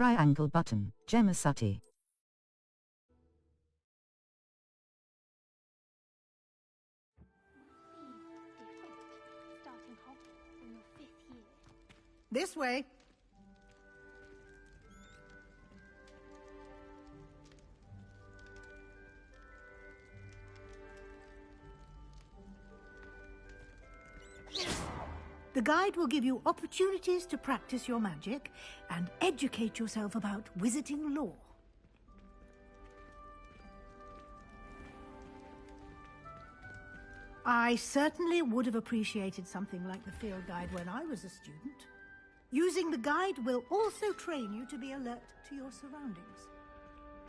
Triangle button, Gemasati. Starting Hogwarts in your 5th year. This way. The guide will give you opportunities to practice your magic and educate yourself about wizarding lore. I certainly would have appreciated something like the field guide when I was a student. Using the guide will also train you to be alert to your surroundings.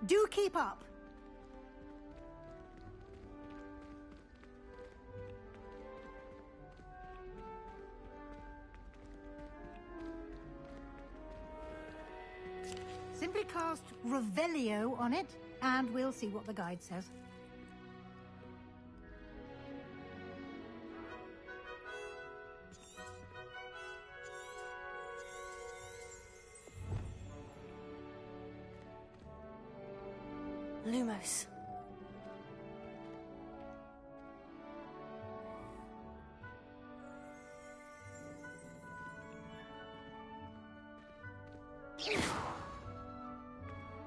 Do keep up! Simply cast Revelio on it, and we'll see what the guide says. Lumos.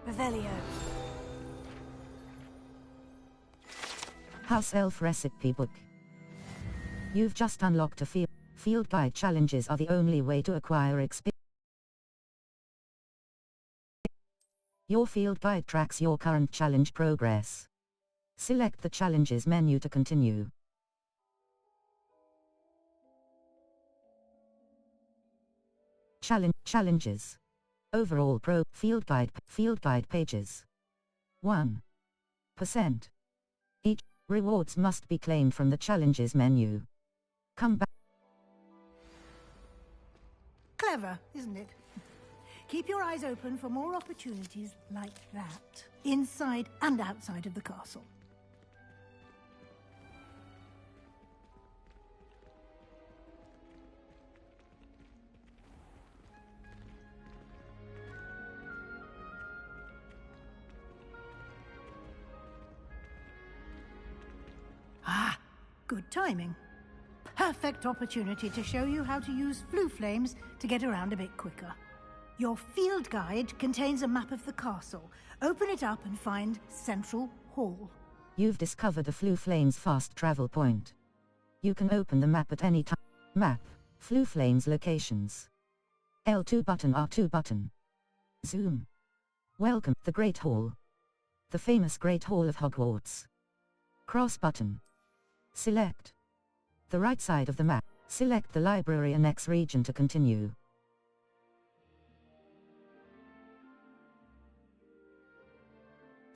Revelio. House Elf Recipe Book. You've just unlocked a field guide. Challenges are the only way to acquire experience. Your field guide tracks your current challenge progress. Select the Challenges menu to continue. Challenges. Overall field guide pages. 1%. Each rewards must be claimed from the Challenges menu. Come back. Clever, isn't it? Keep your eyes open for more opportunities like that, inside and outside of the castle. Ah, good timing. Perfect opportunity to show you how to use flue flames to get around a bit quicker. Your field guide contains a map of the castle. Open it up and find Central Hall. You've discovered the Flue Flames fast travel point. You can open the map at any time. Map. Flue Flames locations. L2 button, R2 button. Zoom. Welcome, the Great Hall. The famous Great Hall of Hogwarts. Cross button. Select the right side of the map. Select the Library Annex region to continue.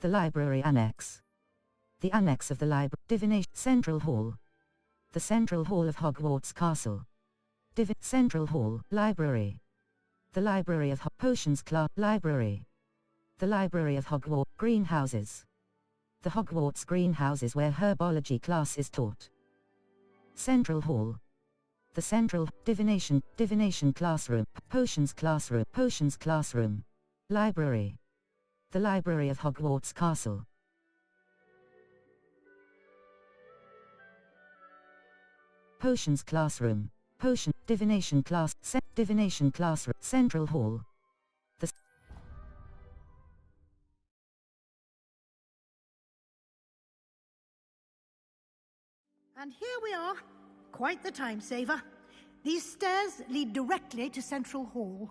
The Library Annex. The Annex of the Library. Divination. Central Hall. The Central Hall of Hogwarts Castle. Central Hall. Library. The Library of Potions Class. Library. The Library of Hogwarts. Greenhouses. The Hogwarts greenhouses where herbology class is taught. Central Hall. The Central Divination Classroom. Potions Classroom. Library. The Library of Hogwarts Castle. Potions Classroom. Divination Classroom. Central Hall. And here we are. Quite the time saver. These stairs lead directly to Central Hall.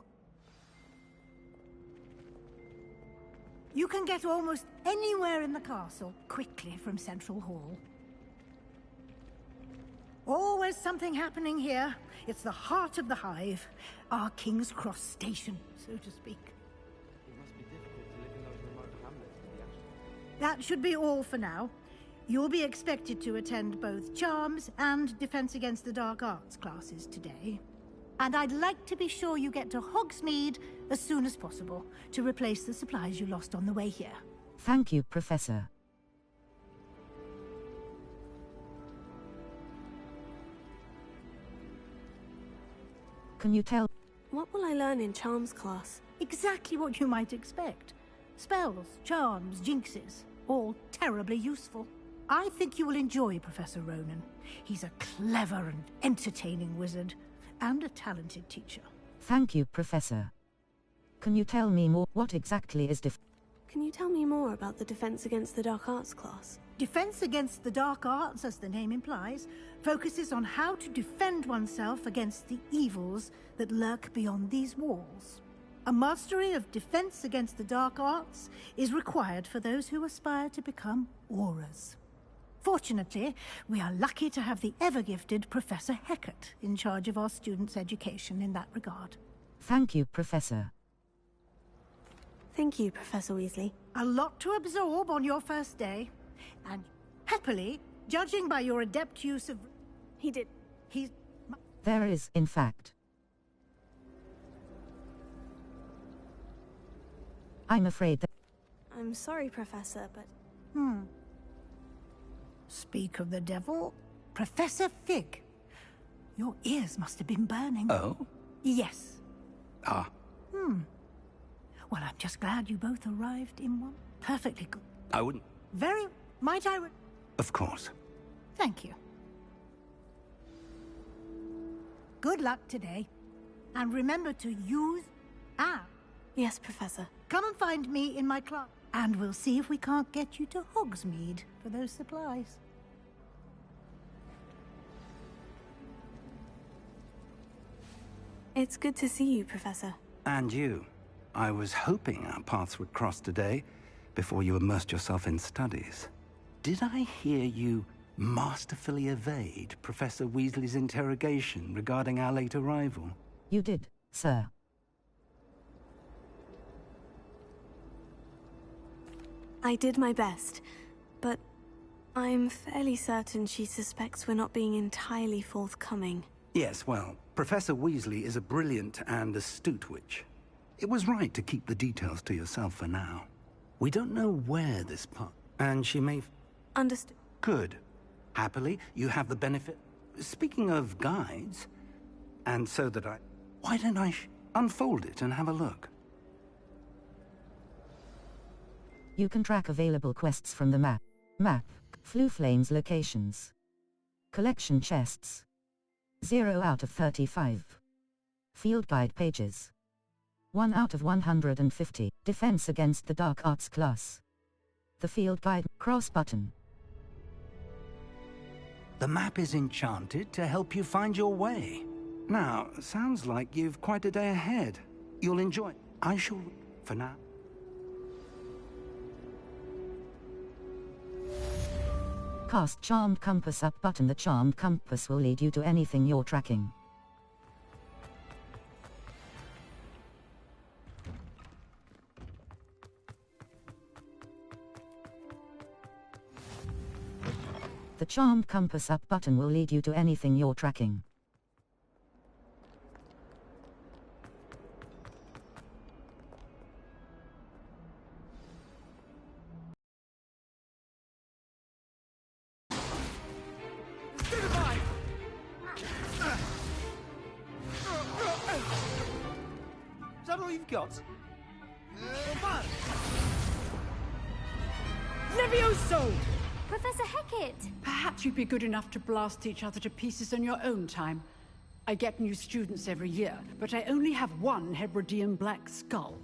You can get almost anywhere in the castle quickly from Central Hall. Always something happening here. It's the heart of the hive, our King's Cross station, so to speak. It must be difficult to live in those remote hamlets to the actual. That should be all for now. You'll be expected to attend both Charms and Defense Against the Dark Arts classes today. And I'd like to be sure you get to Hogsmeade as soon as possible to replace the supplies you lost on the way here. Thank you, Professor. Can you tell What will I learn in Charms class? Exactly what you might expect. Spells, charms, jinxes, all terribly useful. I think you will enjoy Professor Ronan. He's a clever and entertaining wizard, and a talented teacher. Thank you, Professor. Can you tell me more? What exactly is Can you tell me more about the Defense Against the Dark Arts class? Defense Against the Dark Arts, as the name implies, focuses on how to defend oneself against the evils that lurk beyond these walls. A mastery of Defense Against the Dark Arts is required for those who aspire to become Auras. Fortunately, we are lucky to have the ever-gifted Professor Hecat in charge of our students' education in that regard. Thank you, Professor. Thank you, Professor Weasley. A lot to absorb on your first day, and happily, judging by your adept use of... He's... There is, in fact. I'm afraid that... I'm sorry, Professor, but... Speak of the devil, Professor Fig. Your ears must have been burning. Oh? Yes. Ah. Well, I'm just glad you both arrived in one. Perfectly good. I wouldn't... Very... Might I... Of course. Thank you. Good luck today. And remember to use... Yes, Professor. Come and find me in my class. And we'll see if we can't get you to Hogsmeade for those supplies. It's good to see you, Professor. And you. I was hoping our paths would cross today, before you immersed yourself in studies. Did I hear you masterfully evade Professor Weasley's interrogation regarding our late arrival? You did, sir. I did my best, but I'm fairly certain she suspects we're not being entirely forthcoming. Yes, well, Professor Weasley is a brilliant and astute witch. It was right to keep the details to yourself for now. We don't know where this part... And she may... Understood. Good. Happily, you have the benefit... Speaking of guides... And so that I... Why don't I unfold it and have a look? You can track available quests from the map. Fluflame's locations. Collection chests. 0 out of 35. Field guide pages. 1 out of 150. Defense Against the Dark Arts class. The field guide cross button. The map is enchanted to help you find your way. Now, sounds like you've quite a day ahead. You'll enjoy. I shall... For now. Cast Charmed Compass up button. The Charmed Compass will lead you to anything you're tracking. The Charmed Compass up button will lead you to anything you're tracking. Is that all you've got? Levioso! Professor Hecat! Perhaps you'd be good enough to blast each other to pieces in your own time. I get new students every year, but I only have one Hebridean black skull.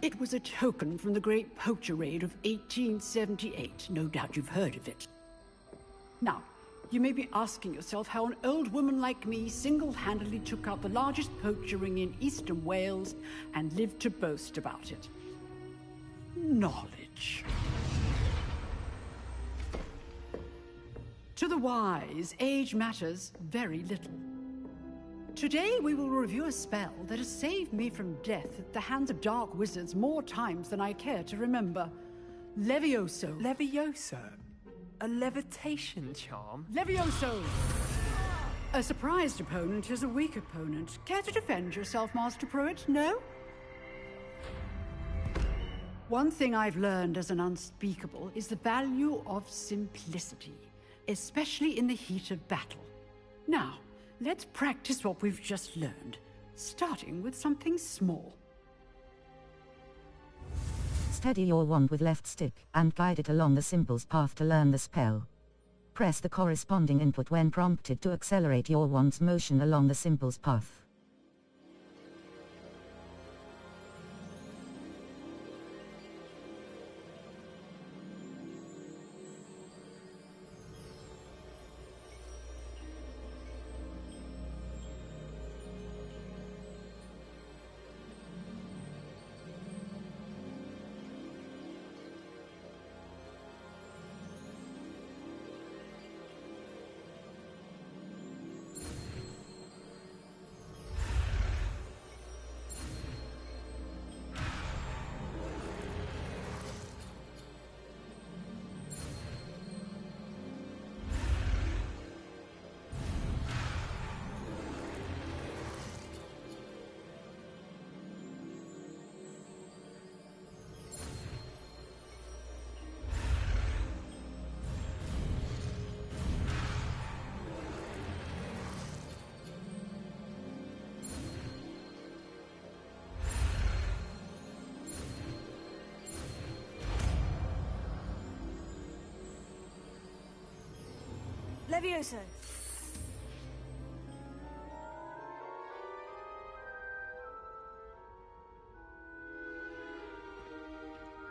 It was a token from the Great Poacher Raid of 1878. No doubt you've heard of it. Now, you may be asking yourself how an old woman like me single-handedly took out the largest poacher ring in eastern Wales and lived to boast about it. Knowledge. To the wise, age matters very little. Today we will review a spell that has saved me from death at the hands of dark wizards more times than I care to remember. Levioso. Levioso? A levitation charm? Levioso! A surprised opponent is a weak opponent. Care to defend yourself, Master Pruitt? No? One thing I've learned as an unspeakable is the value of simplicity, especially in the heat of battle. Now, let's practice what we've just learned. starting with something small. Steady your wand with left stick, and guide it along the symbol's path to learn the spell. Press the corresponding input when prompted to accelerate your wand's motion along the symbol's path. Levioso!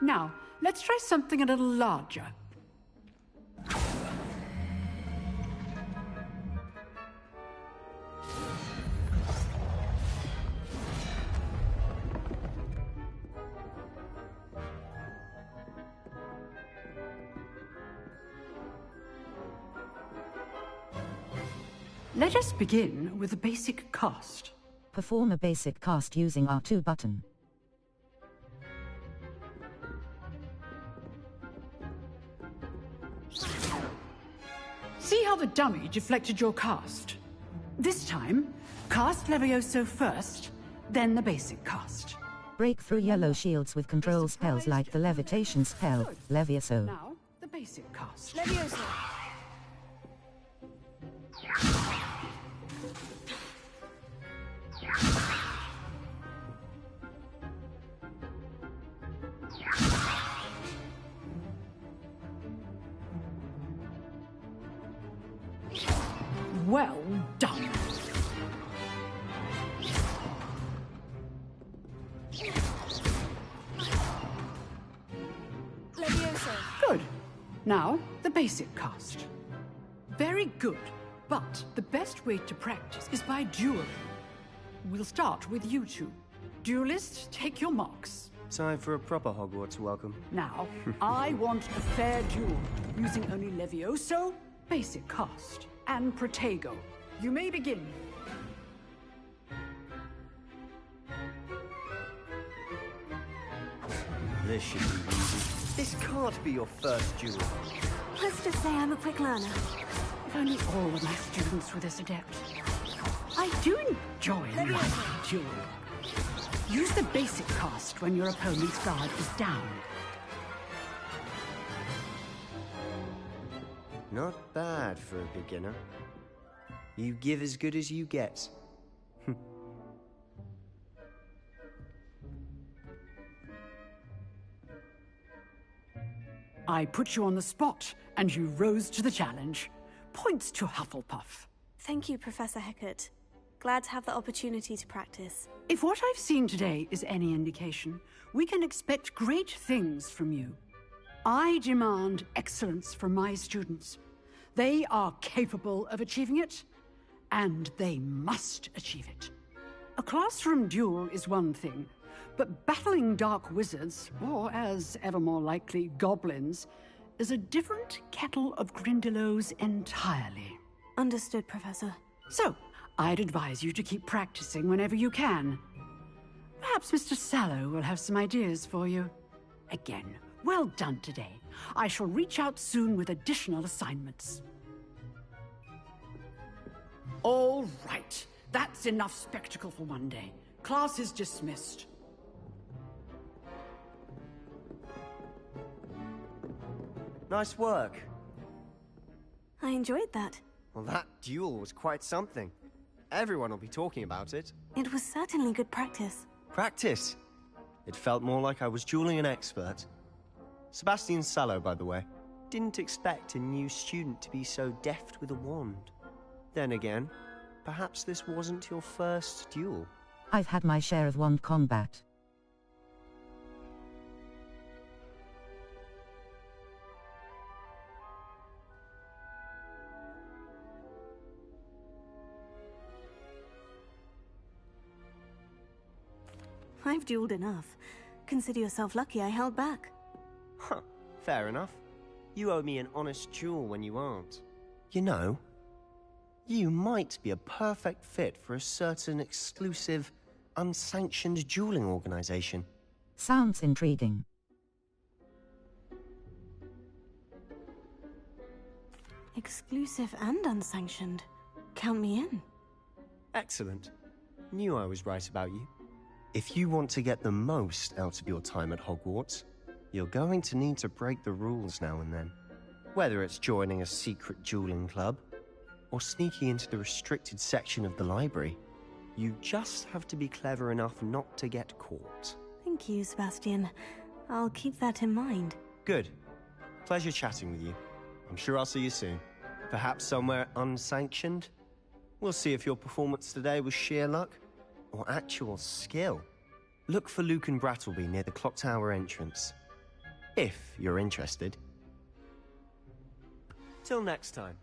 Now, let's try something a little larger. Let us begin with a basic cast. Perform a basic cast using R2 button. See how the dummy deflected your cast? This time, cast Levioso first, then the basic cast. Break through yellow shields with control spells like the levitation spell, Levioso. Now, the basic cast. Levioso! Well done. Levioso! Good. Now, the basic cast. Very good. But the best way to practice is by dueling. We'll start with you two. Duelists, take your marks. Time for a proper Hogwarts welcome. Now, I want a fair duel, using only Levioso, basic cast, and Protego. You may begin. This should be easy. This can't be your first duel. Let's just say I'm a quick learner. If only all of my students were this adept. I do enjoy a lively duel. Use the basic cast when your opponent's guard is down. Not bad for a beginner. You give as good as you get. I put you on the spot, and you rose to the challenge. Points to Hufflepuff. Thank you, Professor Hecat. Glad to have the opportunity to practice. If what I've seen today is any indication, we can expect great things from you. I demand excellence from my students. They are capable of achieving it, and they must achieve it. A classroom duel is one thing, but battling dark wizards, or as ever more likely, goblins, is a different kettle of Grindylows entirely. Understood, Professor. So, I'd advise you to keep practicing whenever you can. Perhaps Mr. Sallow will have some ideas for you. Again, well done today. I shall reach out soon with additional assignments. All right. That's enough spectacle for one day. Class is dismissed. Nice work. I enjoyed that. Well, that duel was quite something. Everyone will be talking about it. It was certainly good practice. Practice? It felt more like I was dueling an expert. Sebastian Sallow, by the way. Didn't expect a new student to be so deft with a wand. Then again, perhaps this wasn't your first duel. I've had my share of wand combat. I've dueled enough. Consider yourself lucky I held back. Huh, fair enough. You owe me an honest duel when you aren't. You know, you might be a perfect fit for a certain exclusive, unsanctioned dueling organization. Sounds intriguing. Exclusive and unsanctioned. Count me in. Excellent. Knew I was right about you. If you want to get the most out of your time at Hogwarts, you're going to need to break the rules now and then. Whether it's joining a secret dueling club, or sneaking into the restricted section of the library, you just have to be clever enough not to get caught. Thank you, Sebastian. I'll keep that in mind. Good. Pleasure chatting with you. I'm sure I'll see you soon. Perhaps somewhere unsanctioned? We'll see if your performance today was sheer luck or actual skill. Look for Luke and Brattleby near the clock tower entrance. If you're interested. Till next time.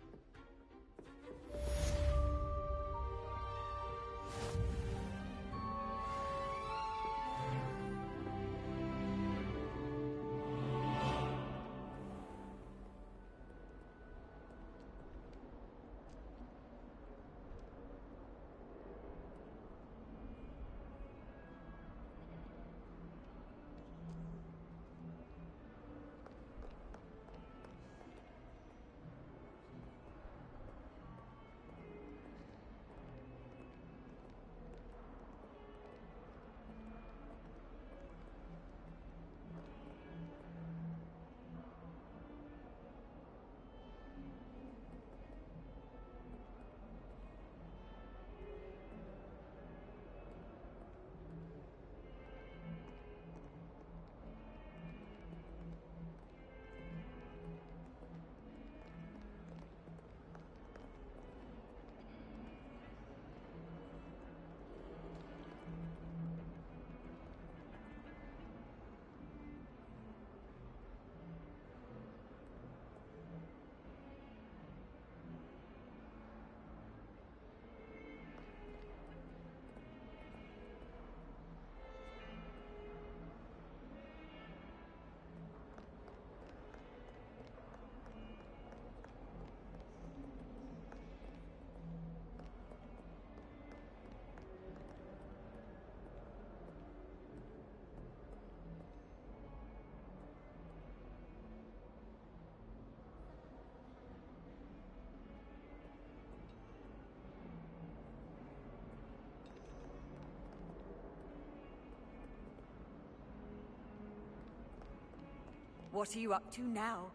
What are you up to now?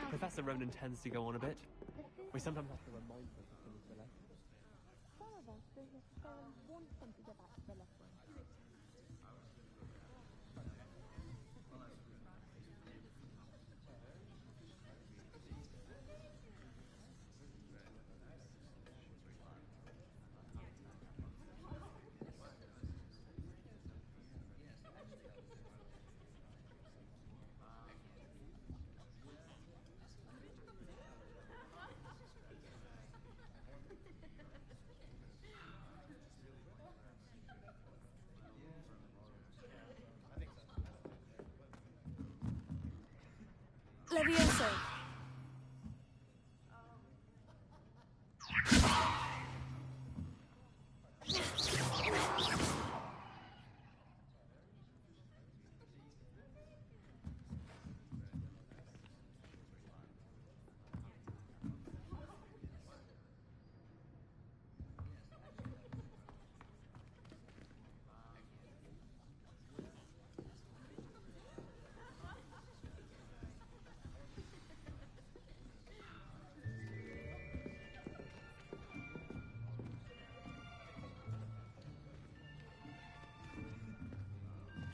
Professor Ronan tends to go on a bit. We sometimes have to remind him to finish the lesson. Levioso.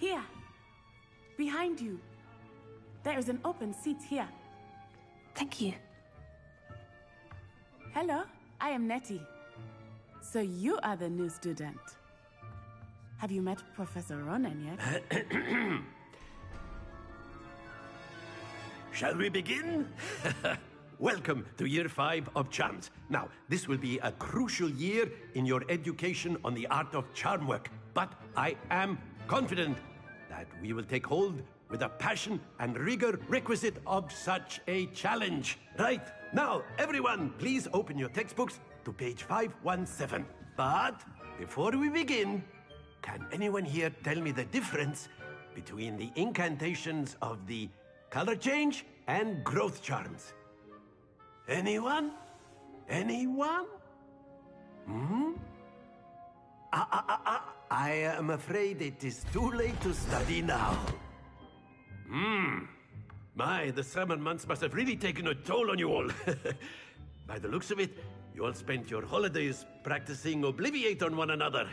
Here. Behind you. There is an open seat here. Thank you. Hello, I am Nettie. So you are the new student. Have you met Professor Ronan yet? Shall we begin? Welcome to Year 5 of Charms. Now, this will be a crucial year in your education on the art of charm work, but I am confident that we will take hold with the passion and rigor requisite of such a challenge. Right, now, everyone, please open your textbooks to page 517. But before we begin, can anyone here tell me the difference between the incantations of the color change and growth charms? Anyone? Anyone? I am afraid it is too late to study now. My, the summer months must have really taken a toll on you all. By the looks of it, you all spent your holidays practicing Obliviate on one another.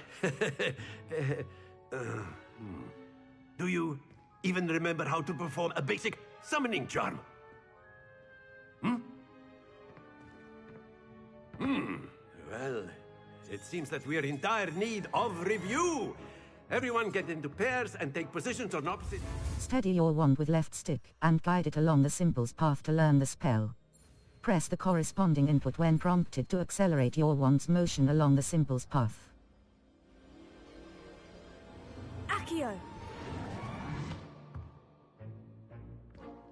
Do you even remember how to perform a basic summoning charm? Well, it seems that we are in dire need of review. Everyone get into pairs and take positions on opposite... Steady your wand with left stick and guide it along the symbol's path to learn the spell. Press the corresponding input when prompted to accelerate your wand's motion along the symbol's path. Accio!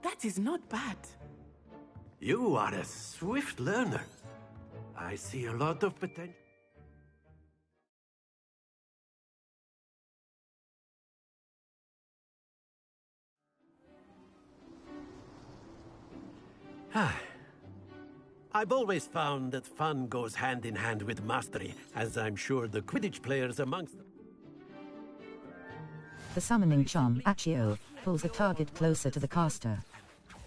That is not bad. You are a swift learner. I see a lot of potential. I've always found that fun goes hand in hand with mastery, as I'm sure the Quidditch players amongst them. The summoning charm, Accio, pulls a target closer to the caster.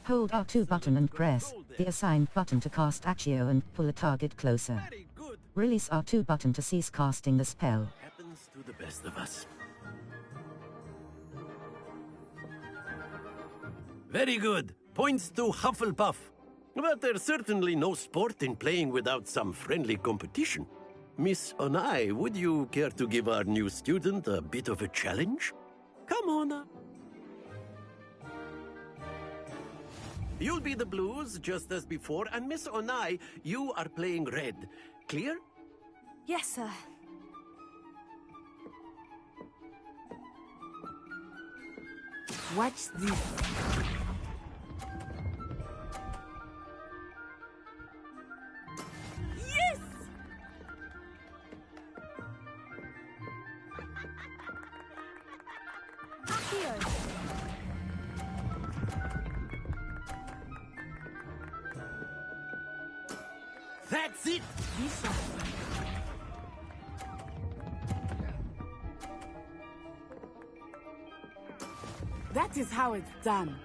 Hold R2 button and press the assigned button to cast Accio and pull a target closer. Release R2 button to cease casting the spell. Happens to the best of us. Very good. Points to Hufflepuff. But there's certainly no sport in playing without some friendly competition. Miss Onai, would you care to give our new student a bit of a challenge? Come on up. You'll be the blues, just as before, and Miss Onai, you are playing red. Clear? Yes, sir. Watch this. Yes! Accio! That's it! Lisa. That is how it's done.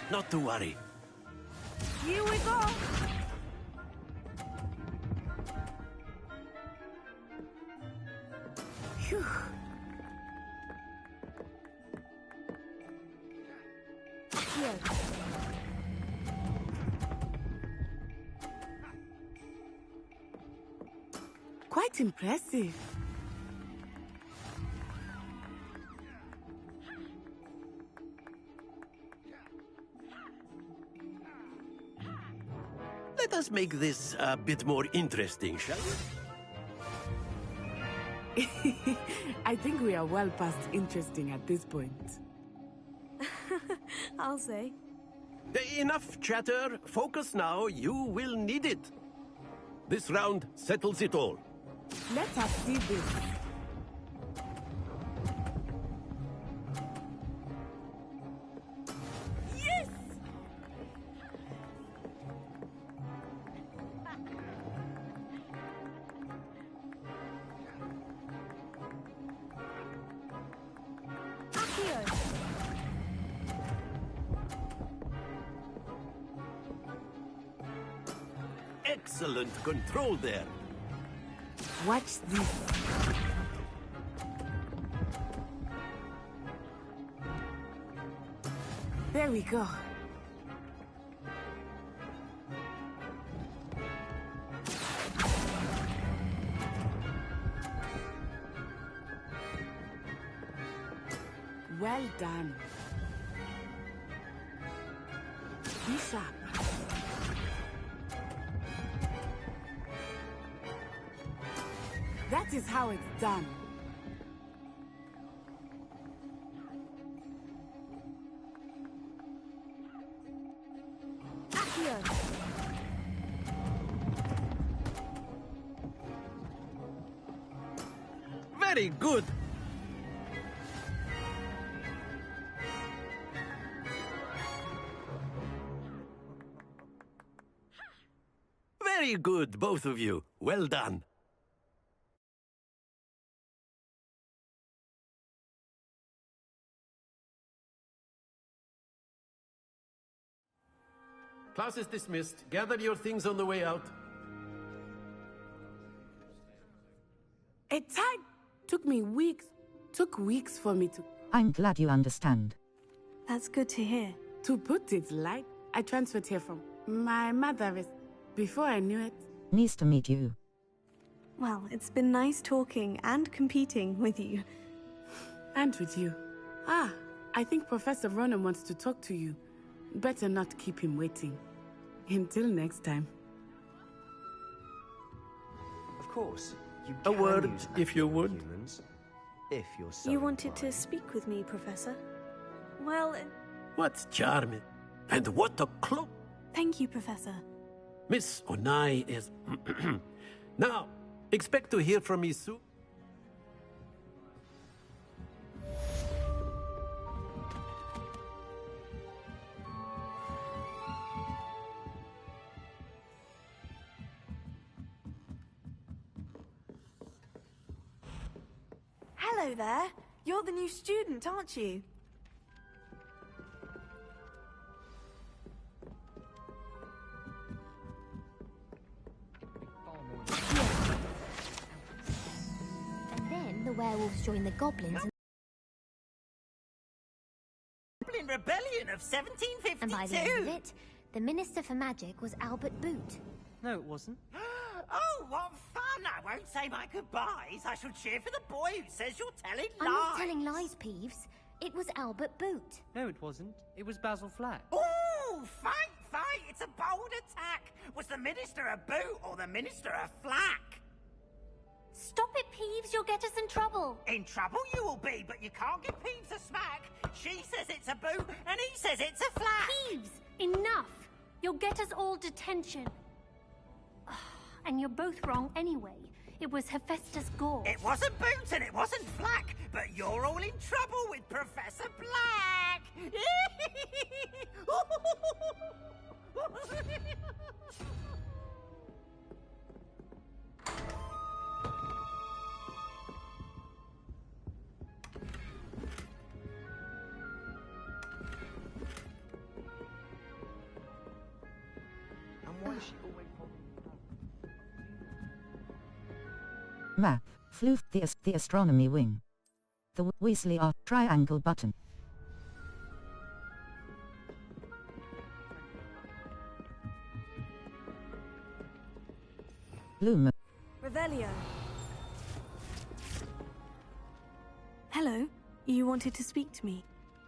Not to worry. Here we go! Phew. Accio! Quite impressive. Let us make this a bit more interesting, shall we? I think we are well past interesting at this point. I'll say. Enough chatter. Focus now. You will need it. This round settles it all. Let us see this. Yes! Accio! Excellent control there. Watch this. There we go. Well done. Be sharp. That is how it's done. Accio. Very good. Very good, both of you. Well done. Class is dismissed. Gather your things on the way out. Took weeks for me to... I'm glad you understand. That's good to hear. To put it light, I transferred here from my mother is... Before I knew it... Nice to meet you. Well, it's been nice talking and competing with you. And with you. Ah, I think Professor Ronan wants to talk to you. Better not keep him waiting. Until next time. Of course, you A can word, use if you active would. humans, if you're so You wanted to inclined. speak with me, Professor? Well, What's charming? And what a cloak! thank you, Professor. Miss Onai is... Now, expect to hear from me soon. Hello there. You're the new student, aren't you? And then the werewolves joined the goblins, Goblin Rebellion of 1752! and by the end of it, the Minister for Magic was Albert Boot. No, it wasn't. Oh, what fun! I won't say my goodbyes. I shall cheer for the boy who says you're telling lies. I'm not telling lies, Peeves. It was Albert Boot. No, it wasn't. It was Basil Flack. Oh, fight! It's a bold attack. Was the Minister a boot or the Minister a flack? Stop it, Peeves. You'll get us in trouble. In trouble you will be, but you can't give Peeves a smack. She says it's a boot and he says it's a flack. Peeves, enough. You'll get us all detention. And you're both wrong anyway. It was Hephaestus Gore. It wasn't boot and it wasn't flack, but you're all in trouble with Professor Black. And why is she always holding... Map. Floof. The astronomy wing. The Weasley R. Triangle button. Luma. Revelio. Hello. You wanted to speak to me.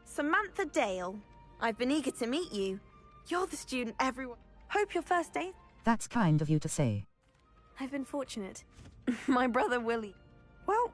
Samantha Dale. I've been eager to meet you. You're the student everyone... Hope your first day... That's kind of you to say. I've been fortunate. My brother Willie. Well...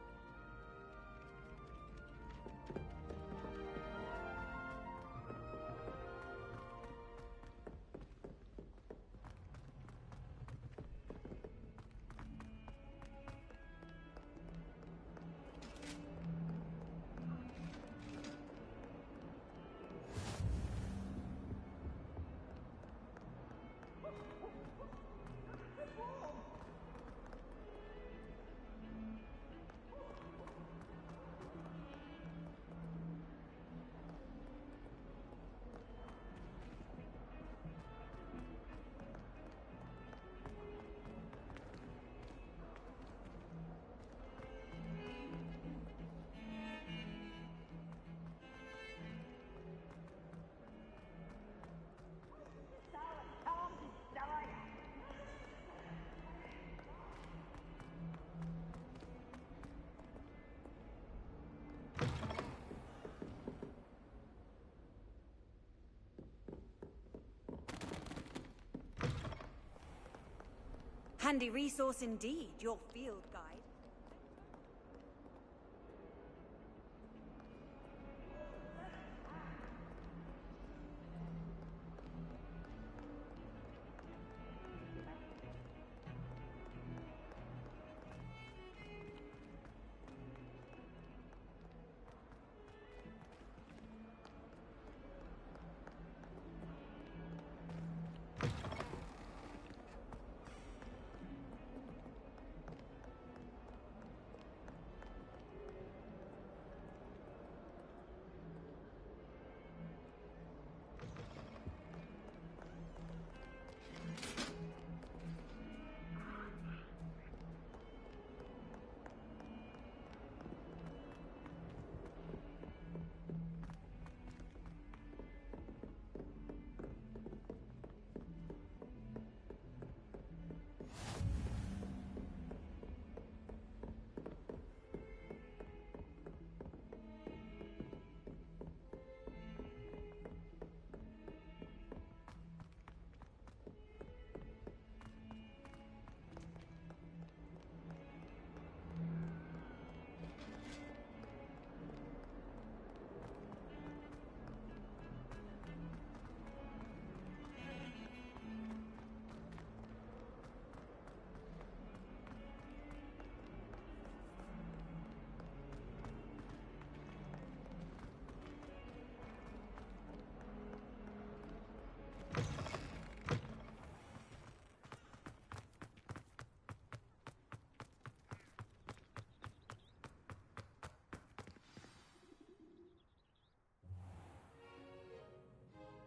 Handy resource indeed, your field guide.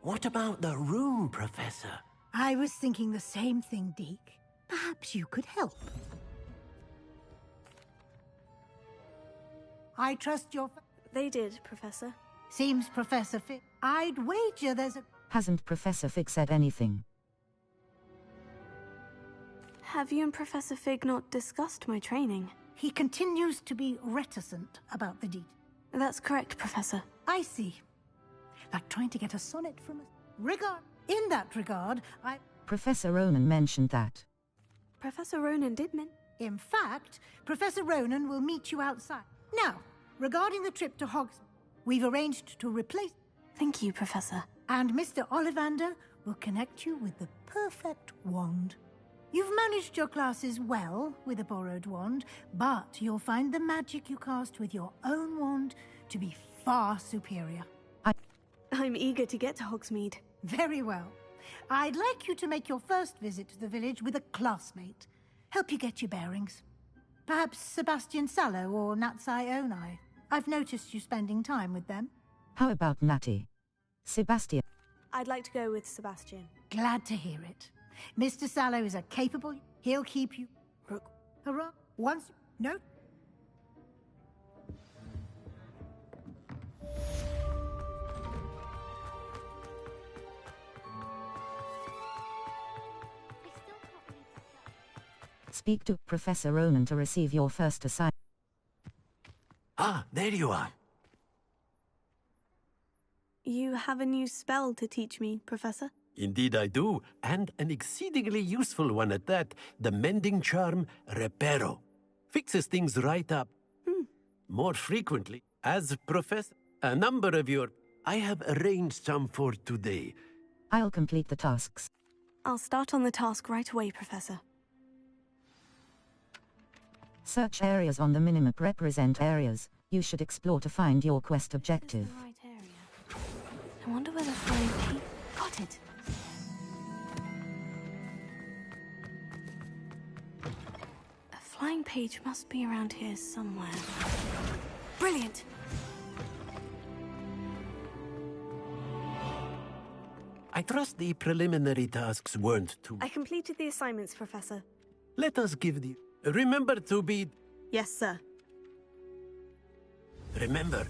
What about the room, Professor? I was thinking the same thing, Deke. Perhaps you could help. I trust your... They did, Professor. Seems Professor Fig... I'd wager there's a... Hasn't Professor Fig said anything? Have you and Professor Fig not discussed my training? He continues to be reticent about the deed. That's correct, Professor. I see. Like trying to get a sonnet from a... In that regard, Professor Ronan mentioned that. Professor Ronan did In fact, Professor Ronan will meet you outside. Now, regarding the trip to Hogsmeade, we've arranged to replace... Thank you, Professor. And Mr. Ollivander will connect you with the perfect wand. You've managed your classes well with a borrowed wand, but you'll find the magic you cast with your own wand to be far superior. I'm eager to get to Hogsmeade. Very well. I'd like you to make your first visit to the village with a classmate. Help you get your bearings. Perhaps Sebastian Sallow or Natsai Onai. I've noticed you spending time with them. How about Natty? Sebastian? I'd like to go with Sebastian. Glad to hear it. Mr. Sallow is a capable... He'll keep you... Hurrah. Once... No... Speak to Professor Ronan to receive your first assignment. Ah, there you are. You have a new spell to teach me, Professor? Indeed I do, and an exceedingly useful one at that. The mending charm, Reparo. Fixes things right up. More frequently, as Professor, a number of your... I have arranged some for today. I'll complete the tasks. I'll start on the task right away, Professor. Search areas on the minimap represent areas you should explore to find your quest objective. This is the right area. I wonder where the flying pea... Got it! A flying page must be around here somewhere. Brilliant! I trust the preliminary tasks weren't too... I completed the assignments, Professor. Let us give the... Remember to be... Yes, sir. Remember,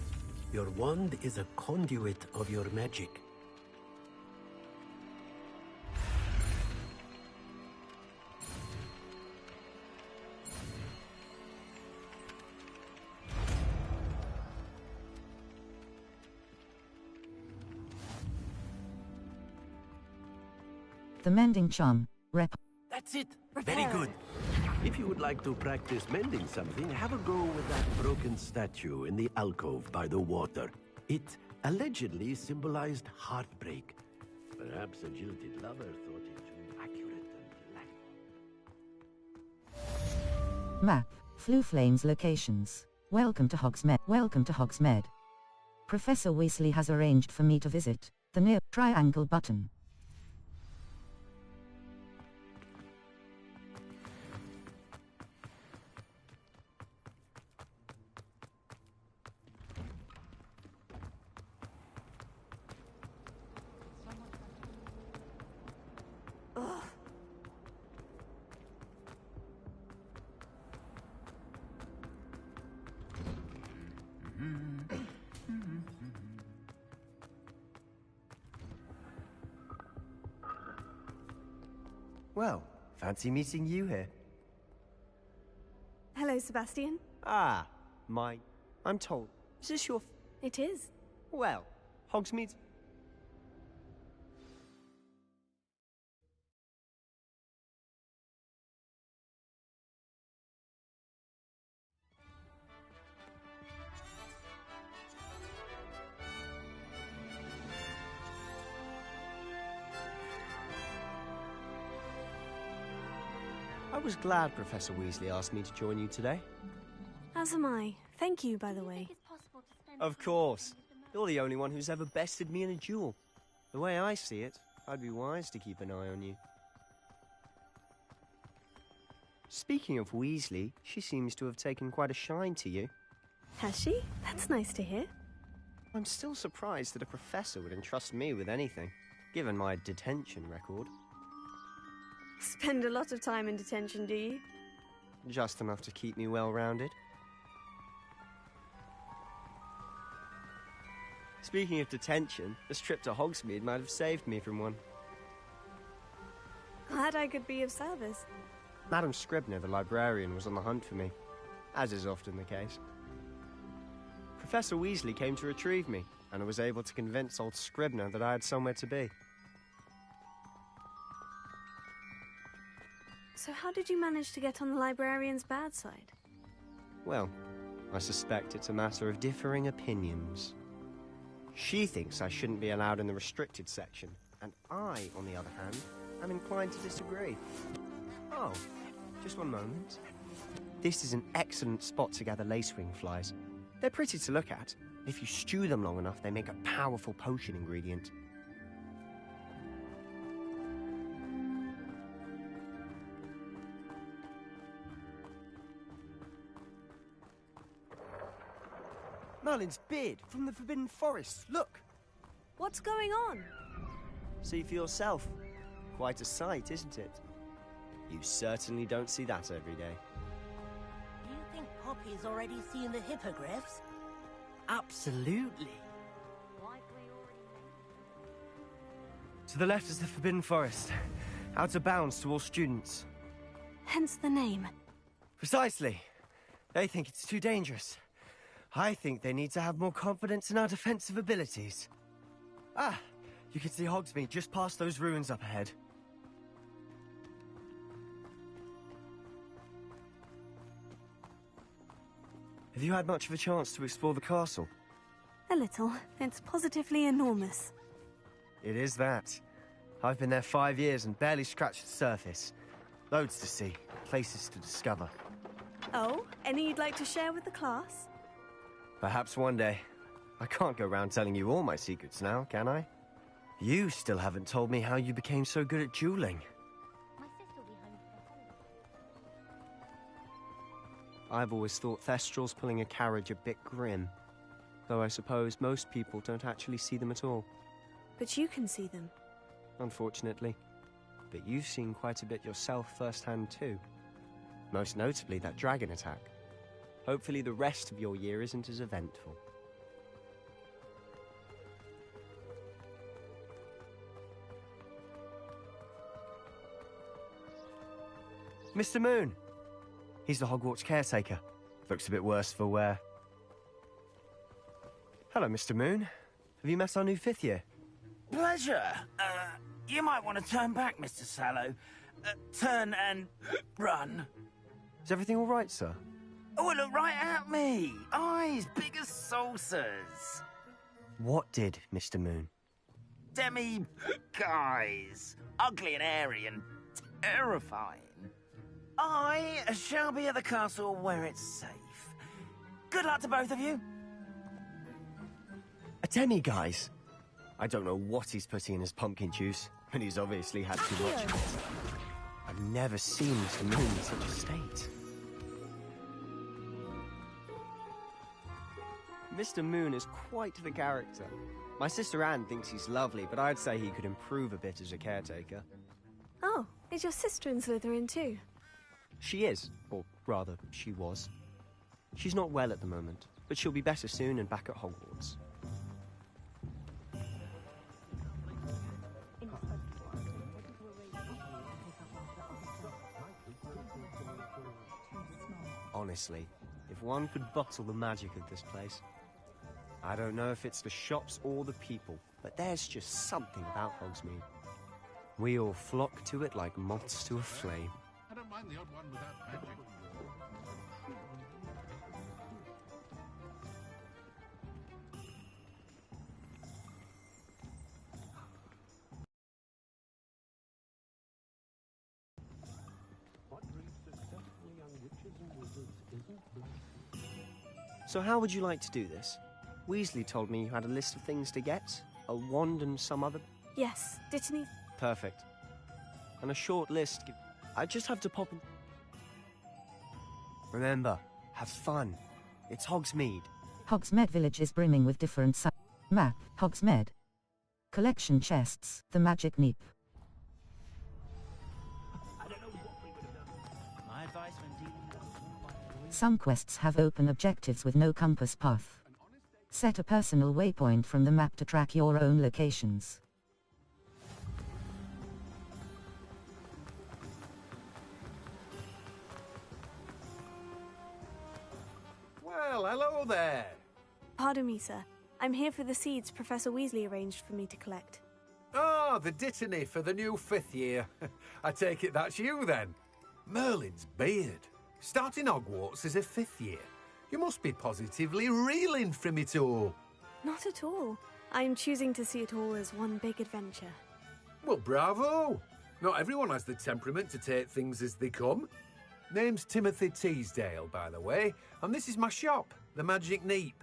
your wand is a conduit of your magic. The mending charm, Rep. That's That's it. Very good. If you would like to practice mending something, have a go with that broken statue in the alcove by the water. It allegedly symbolized heartbreak. Perhaps a jilted lover thought it too accurate and black. Map. Floo Flames locations. Welcome to Hogsmeade. Welcome to Hogsmeade. Professor Weasley has arranged for me to visit the near triangle button. Well, fancy meeting you here. Hello, Sebastian. Ah, I'm told. Is this your... It is. Well, Hogsmeade... I was glad Professor Weasley asked me to join you today. As am I. Thank you, by the way. Of course. You're the only one who's ever bested me in a duel. The way I see it, I'd be wise to keep an eye on you. Speaking of Weasley, she seems to have taken quite a shine to you. Has she? That's nice to hear. I'm still surprised that a professor would entrust me with anything, given my detention record. Spend a lot of time in detention, do you? Just enough to keep me well-rounded. Speaking of detention, this trip to Hogsmeade might have saved me from one. Glad I could be of service. Madam Scribner, the librarian, was on the hunt for me, as is often the case. Professor Weasley came to retrieve me, and I was able to convince old Scribner that I had somewhere to be. So how did you manage to get on the librarian's bad side? Well, I suspect it's a matter of differing opinions. She thinks I shouldn't be allowed in the restricted section, and I, on the other hand, am inclined to disagree. Oh, just one moment. This is an excellent spot to gather lacewing flies. They're pretty to look at. If you stew them long enough, they make a powerful potion ingredient. Merlin's beard from the Forbidden Forest. Look! What's going on? See for yourself. Quite a sight, isn't it? You certainly don't see that every day. Do you think Poppy's already seen the hippogriffs? Absolutely. To the left is the Forbidden Forest. Out of bounds to all students. Hence the name. Precisely. They think it's too dangerous. I think they need to have more confidence in our defensive abilities. Ah, you can see Hogsmeade just past those ruins up ahead. Have you had much of a chance to explore the castle? A little. It's positively enormous. It is that. I've been there 5 years and barely scratched the surface. Loads to see, places to discover. Oh, any you'd like to share with the class? Perhaps one day. I can't go around telling you all my secrets now, can I? You still haven't told me how you became so good at dueling. I've always thought Thestrals pulling a carriage a bit grim. Though I suppose most people don't actually see them at all. But you can see them. Unfortunately. But you've seen quite a bit yourself firsthand too. Most notably that dragon attack. Hopefully the rest of your year isn't as eventful. Mr. Moon! He's the Hogwarts caretaker. Looks a bit worse for wear. Hello, Mr. Moon. Have you met our new 5th year? Pleasure. You might want to turn back, Mr. Sallow. turn and run. Is everything all right, sir? Oh, look right at me. Eyes big as saucers. What did, Mr. Moon? Demi guys. Ugly and hairy and terrifying. I shall be at the castle where it's safe. Good luck to both of you. A demi-guise? I don't know what he's putting in his pumpkin juice, but he's obviously had too much of it. I've never seen Mr. Moon in such a state. Mr. Moon is quite the character. My sister Anne thinks he's lovely, but I'd say he could improve a bit as a caretaker. Oh, is your sister in Slytherin too? She is, or rather, she was. She's not well at the moment, but she'll be better soon and back at Hogwarts. Honestly, if one could bottle the magic of this place. I don't know if it's the shops or the people, but there's just something about Hogsmeade. We all flock to it like moths to a flame. I don't mind the odd one without magic. So how would you like to do this? Weasley told me you had a list of things to get, a wand and some other... Yes, Dittany. Perfect. And a short list. I just have to pop in... Remember, have fun. It's Hogsmeade. Hogsmeade Village is brimming with different Map, Hogsmeade. Collection chests, the magic neep. My advice when dealing Some quests have open objectives with no compass path. Set a personal waypoint from the map to track your own locations. Well, hello there. Pardon me, sir. I'm here for the seeds Professor Weasley arranged for me to collect. Oh, the Dittany for the new 5th year. I take it that's you then. Merlin's beard. Starting Hogwarts as a 5th year. You must be positively reeling from it all. Not at all. I'm choosing to see it all as one big adventure. Well, bravo. Not everyone has the temperament to take things as they come. Name's Timothy Teasdale, by the way, and this is my shop, the Magic Neep.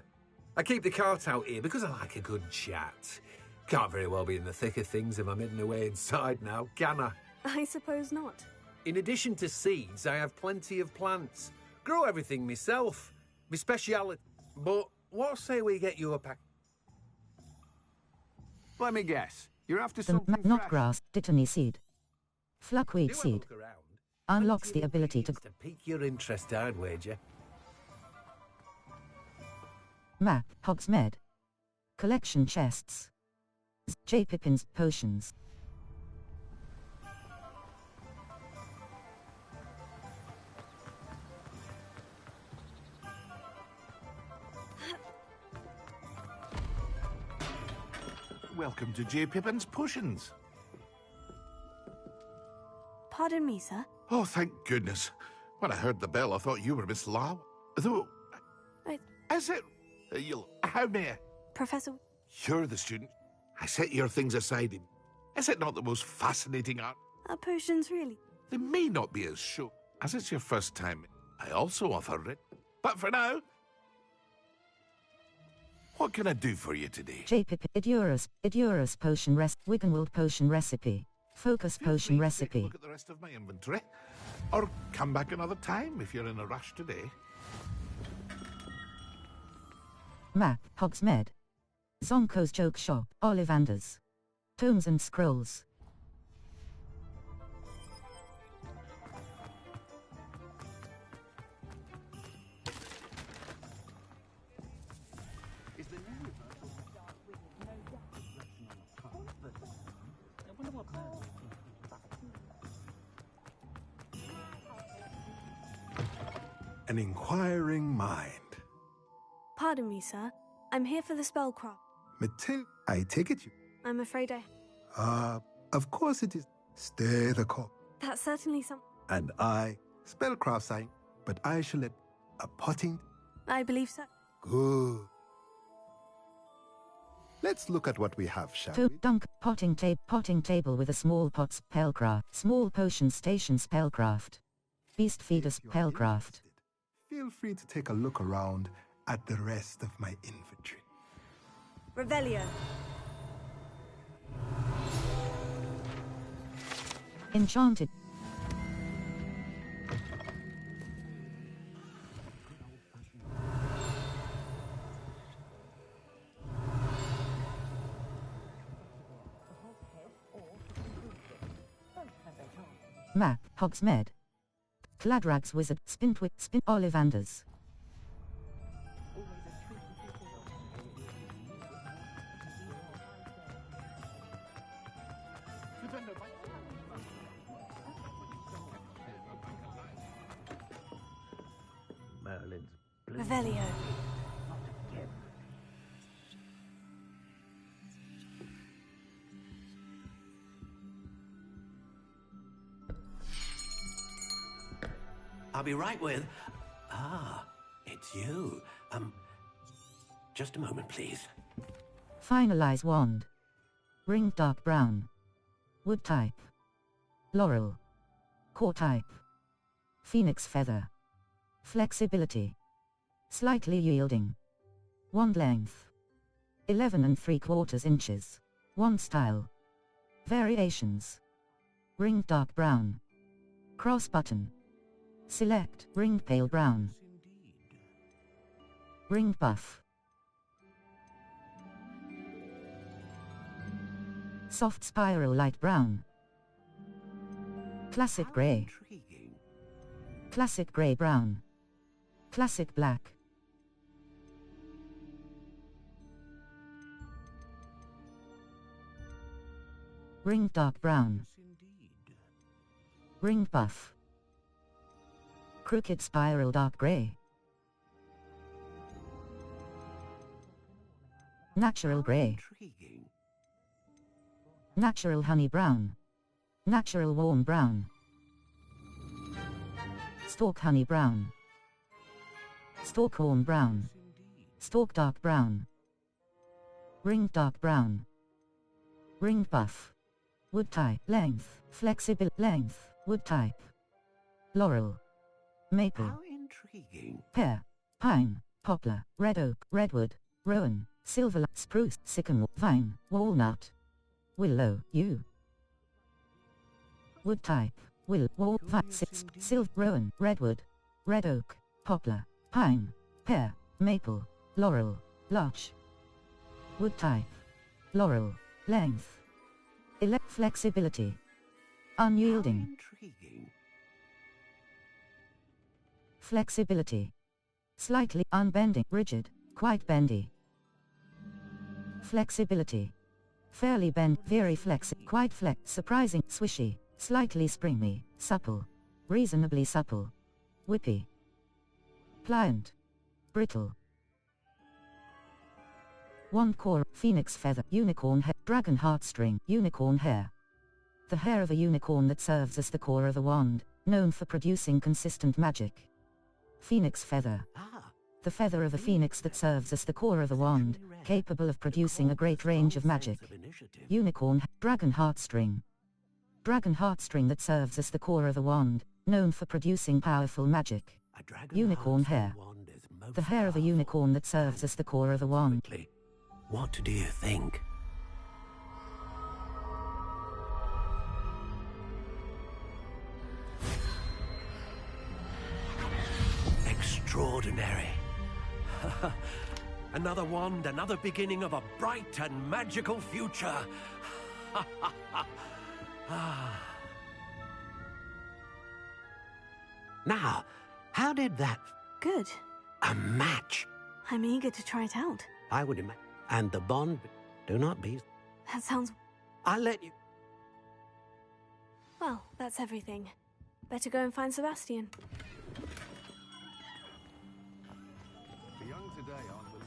I keep the cart out here because I like a good chat. Can't very well be in the thick of things if I'm hidden away inside now, can I? I suppose not. In addition to seeds, I have plenty of plants. Grow everything myself. My speciality. But what say we get you a pack? Let me guess. You're after something fresh. Knotgrass, Dittany seed. Fluckweed seed. Unlocks the ability to pique your interest, I'd wager. Map, Hogsmeade. Collection chests. J. Pippin's potions. Welcome to J. Pippin's Potions. Pardon me, sir. Oh, thank goodness. When I heard the bell, I thought you were Miss Lau. Though... Is it? How may I? Professor... You're the student. I set your things aside. Is it not the most fascinating art? Are potions really? They may not be as show. As it's your first time, I also offer it. But for now... What can I do for you today? J. Pippin. Idurus potion Wiggenwald potion recipe. Focus potion recipe. Look at the rest of my inventory. Or come back another time if you're in a rush today. Map, Hogsmeade. Zonko's Joke Shop, Ollivanders. Tomes and Scrolls. An inquiring mind. Pardon me, sir. I'm here for the spellcraft. I take it you. I'm afraid I... Of course it is. Stay the course. That's certainly some... And I, spellcraft sign, but I shall let a potting... I believe so. Good. Let's look at what we have, shall To we? dunk potting table with a small pot spellcraft, small potion station spellcraft, beast feeder spellcraft. Feel free to take a look around at the rest of my inventory. Revelio. Enchanted. Map, Hogsmeade. Cladrag's Wizard, Spintwick, Ollivanders. Merlin's Revelio. I'll be right with... Ah, it's you. Just a moment, please. Finalize wand. Ring dark brown. Wood type. Laurel. Core type. Phoenix feather. Flexibility. Slightly yielding. Wand length. 11 3/4 inches. Wand style. Variations. Ring dark brown. Cross button. Select ringed pale brown. Ringed buff. Soft spiral light brown. Classic grey. Classic grey brown. Classic black. Ringed dark brown. Ringed buff. Crooked spiral dark grey. Natural grey. Natural honey brown. Natural warm brown. Stalk honey brown. Stalk warm brown. Stalk dark brown. Ringed dark brown. Ringed buff. Wood type. Length. Flexible. Length. Wood type. Laurel. Maple. How intriguing. Pear. Pine. Poplar. Red oak. Redwood. Rowan. Silver. Spruce. Sycamore. Vine. Walnut. Willow. Yew. Wood type. Silver. Rowan. Redwood. Red oak. Poplar. Pine. Pear. Maple. Laurel. Larch. Wood type. Laurel. Length. Flexibility. Unyielding. Flexibility. Slightly unbending. Rigid. Quite bendy. Flexibility. Fairly bend. Very quite surprising. Swishy. Slightly springy. Supple. Reasonably supple. Whippy. Pliant. Brittle. Wand core. Phoenix feather. Unicorn hair. Dragon heartstring. Unicorn hair. The hair of a unicorn that serves as the core of a wand, known for producing consistent magic. Phoenix feather. The feather of a phoenix that serves as the core of a wand, capable of producing a great range of magic. Unicorn. Dragon heartstring. Dragon heartstring that serves as the core of a wand, known for producing powerful magic. Unicorn hair. The hair of a unicorn that serves as the core of a wand. What do you think? Extraordinary. Another wand, another beginning of a bright and magical future. Now, how did that... Good. A match? I'm eager to try it out. I would imagine. And the bond, do not be... That sounds... I'll let you... Well, that's everything. Better go and find Sebastian. The young today aren't the...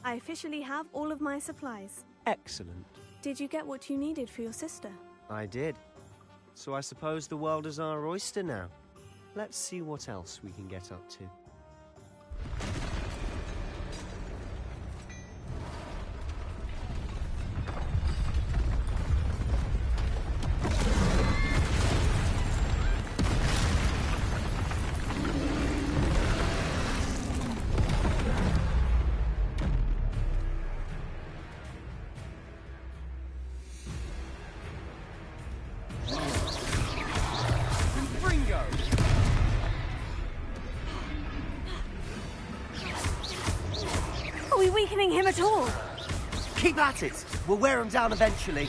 I officially have all of my supplies. Excellent. Did you get what you needed for your sister? I did. So I suppose the world is our oyster now. Let's see what else we can get up to. Are we weakening him at all? Keep at it! We'll wear him down eventually.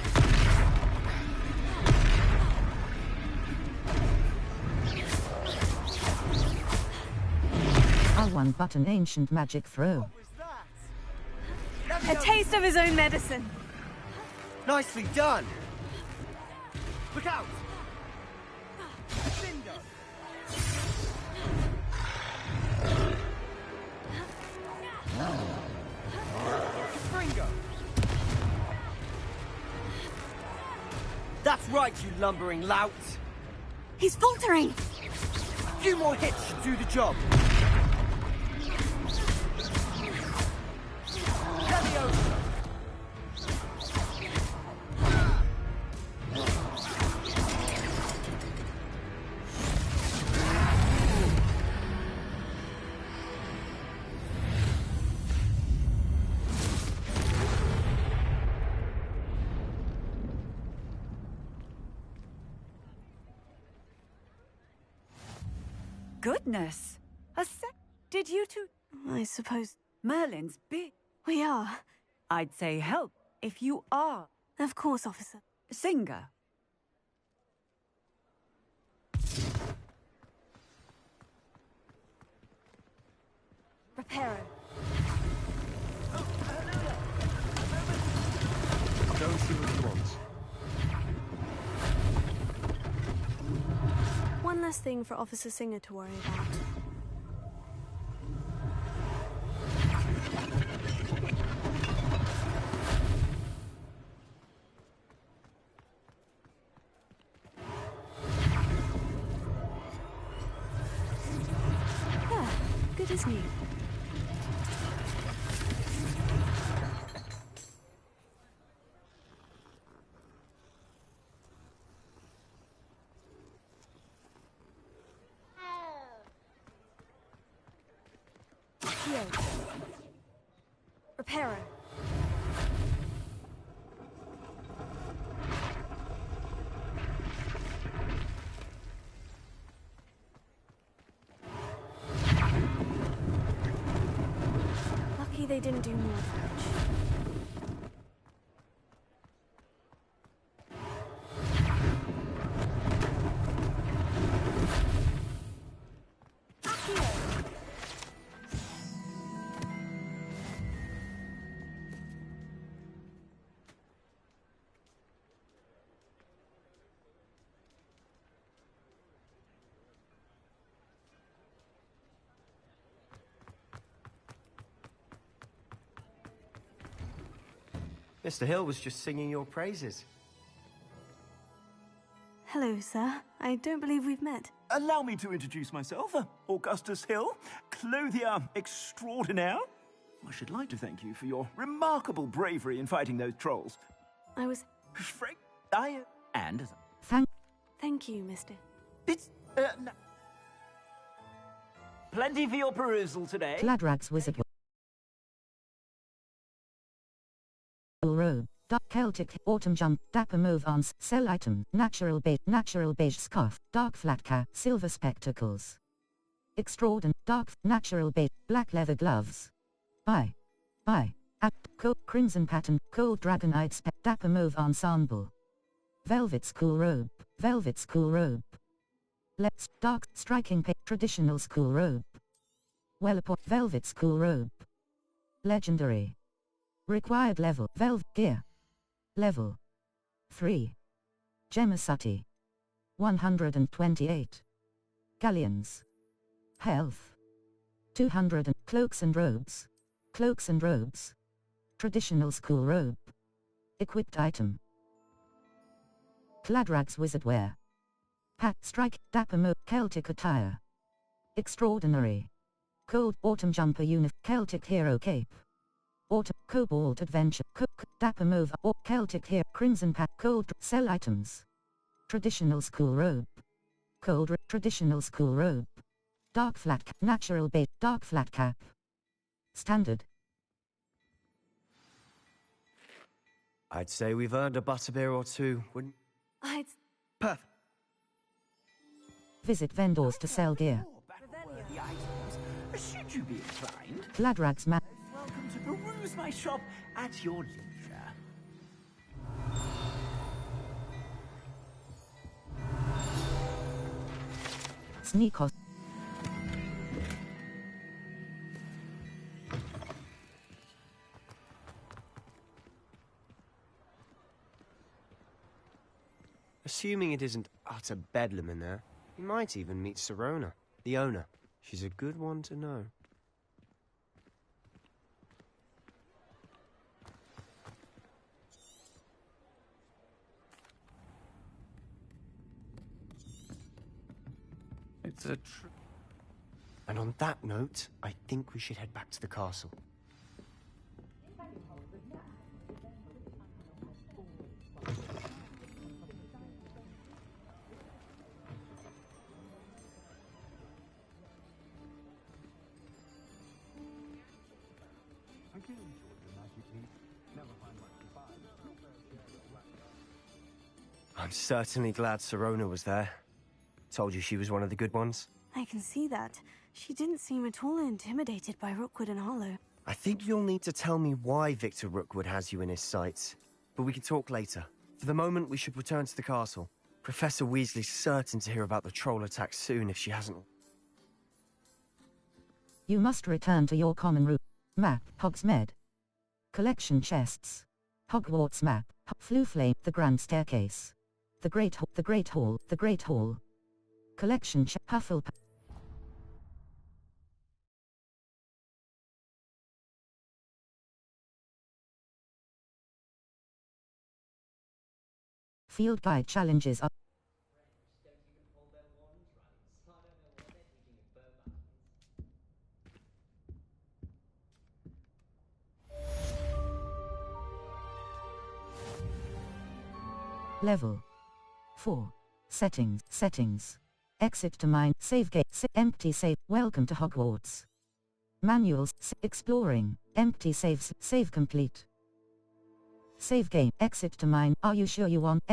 L1 button ancient magic throw. A taste of his own medicine. Nicely done! Look out! That's right, you lumbering lout! He's faltering! A few more hits should do the job. Leviosa! Goodness! Did you two... I suppose... Merlin's big. We are. I'd say help, if you are. Of course, officer. Singer. Reparo. Go and see what he wants. One less thing for Officer Singer to worry about. Ah, good as new. Reparo. Lucky they didn't do more damage. Mr. Hill was just singing your praises. Hello, sir. I don't believe we've met. Allow me to introduce myself, Augustus Hill, clothier extraordinaire. I should like to thank you for your remarkable bravery in fighting those trolls. I was... And... Thank you, mister. It's... no. Plenty for your perusal today. Cladrag's wizard. Robe, dark Celtic, autumn jump, dapper move arms, sell item, natural beige scarf, dark flat cap, silver spectacles. Extraordinary, dark, natural beige, black leather gloves. Buy. Crimson pattern, cold dragon-eyed dapper move ensemble. Velvet school robe. Let's, dark, striking traditional school robe. Velvet school robe. Legendary. Required level, gear. Level 3. Gemasati. 128. Galleons. Health. 200 cloaks and robes. Traditional school robe. Equipped item. Cladrags wizard wear. Pat strike, dapper mo, Celtic attire. Extraordinary. Cold autumn jumper Celtic hero cape. Autumn cobalt adventure, dapper move, or Celtic hero, crimson pat, cold sell items. Traditional school robe. Traditional school robe. Dark flat cap, natural bait, dark flat cap. Standard. I'd say we've earned a butterbeer or two, wouldn't... Perfect. Visit vendors to sell gear. Should you be inclined? Cladrags map. Welcome to peruse my shop at your leisure. Sneakos. Assuming it isn't utter bedlam in there, you might even meet Sirona, the owner. She's a good one to know. It's a And on that note, I think we should head back to the castle. I'm certainly glad Sirona was there. Told you she was one of the good ones. I can see that. She didn't seem at all intimidated by Rookwood and Hollow. I think you'll need to tell me why Victor Rookwood has you in his sights. But we can talk later. For the moment, we should return to the castle. Professor Weasley's certain to hear about the troll attack soon if she hasn't. You must return to your common room. Map, Hogsmeade. Collection chests. Hogwarts map, Fluflame, the Grand Staircase. The Great Hall, the Great Hall, the Great Hall. Collection Hufflepuff. Field guide challenges are Level 4. Settings. Exit to mine, save gate, empty save, welcome to Hogwarts. Manuals, exploring, empty saves, save complete. Save game, exit to mine, are you sure you want,